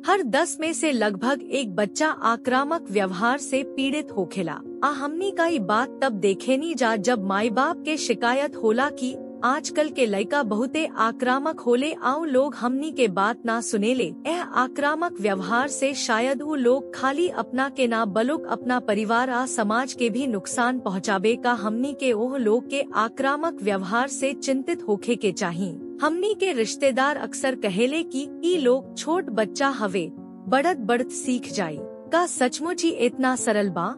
हर 10 में से लगभग एक बच्चा आक्रामक व्यवहार से पीड़ित होखेला। हमनी का ई बात तब देखेनी जा जब माई बाप के शिकायत होला कि आजकल के लड़का बहुते आक्रामक होले आउ लोग हमनी के बात ना सुनेले। यह आक्रामक व्यवहार से शायद वो लोग खाली अपना के ना बल्कि अपना परिवार आ समाज के भी नुकसान पहुँचाबे का। हमनी के ओह लोग के आक्रामक व्यवहार से चिंतित होखे के चाहिए। हमनी के रिश्तेदार अक्सर कहेले कि ई लोग छोट बच्चा हवे, बढ़त बढ़त सीख जाई। का सचमुच ही इतना सरल बा?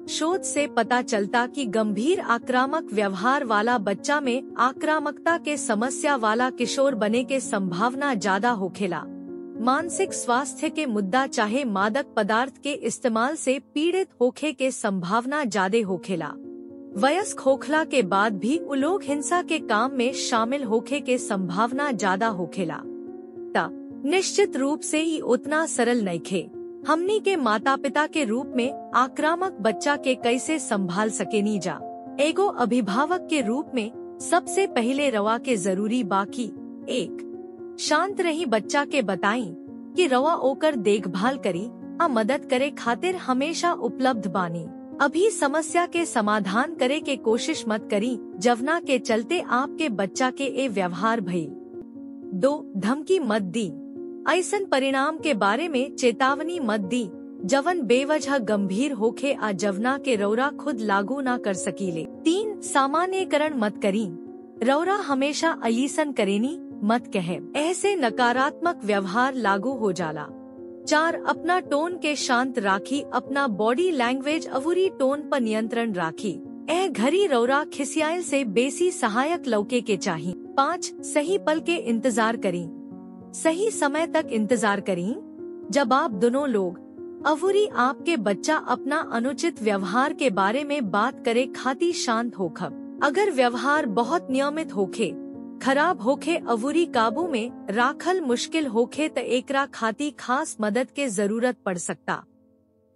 शोध से पता चलता कि गंभीर आक्रामक व्यवहार वाला बच्चा में आक्रामकता के समस्या वाला किशोर बने के संभावना ज्यादा होखेला। मानसिक स्वास्थ्य के मुद्दा चाहे मादक पदार्थ के इस्तेमाल से पीड़ित होखे के संभावना ज्यादा होखेला। वयस्क होखला के बाद भी उ लोग हिंसा के काम में शामिल होखे के संभावना ज्यादा होखेला। निश्चित रूप से ही उतना सरल नइखे। हमनी के माता पिता के रूप में आक्रामक बच्चा के कैसे संभाल सकेनी जा। एगो अभिभावक के रूप में सबसे पहले रवा के जरूरी बाकी एक शांत रही बच्चा के बताई कि रवा ओकर देखभाल करी आ मदद करे खातिर हमेशा उपलब्ध बानी। अभी समस्या के समाधान करे के कोशिश मत करी जवना के चलते आपके बच्चा के ए व्यवहार भई। 2 धमकी मत दी। ऐसन परिणाम के बारे में चेतावनी मत दी जवन बेवजह गंभीर होखे आ जवना के रौरा खुद लागू ना कर सकीले। 3 सामान्यकरण मत करी। रौरा हमेशा अलीसन करेनी मत कहे, ऐसे नकारात्मक व्यवहार लागू हो जाला। 4 अपना टोन के शांत राखी, अपना बॉडी लैंग्वेज अवूरी टोन पर नियंत्रण राखी। घड़ी रौरा खिसियाल से बेसी सहायक लौके के चाहिए। 5 सही पल के इंतजार करी। सही समय तक इंतजार करी जब आप दोनों लोग अवूरी आपके बच्चा अपना अनुचित व्यवहार के बारे में बात करे खाती शांत होखब। अगर व्यवहार बहुत नियमित होखे, खराब होखे अवूरी काबू में राखल मुश्किल होखे त एकरा खाती खास मदद के जरूरत पड़ सकता।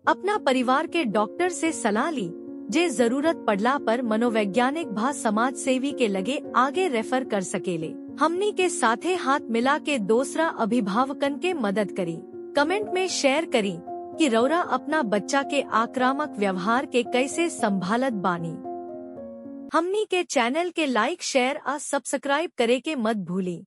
अपना परिवार के डॉक्टर से सलाह ली, जे जरूरत पड़ला पर मनोवैज्ञानिक भा समाज सेवी के लगे आगे रेफर कर सकेले। हमनी के साथे हाथ मिला के दूसरा अभिभावकन के मदद करी। कमेंट में शेयर करी कि रौरा अपना बच्चा के आक्रामक व्यवहार के कैसे संभालत बानी। हमनी के चैनल के लाइक शेयर और सब्सक्राइब करे के मत भूली।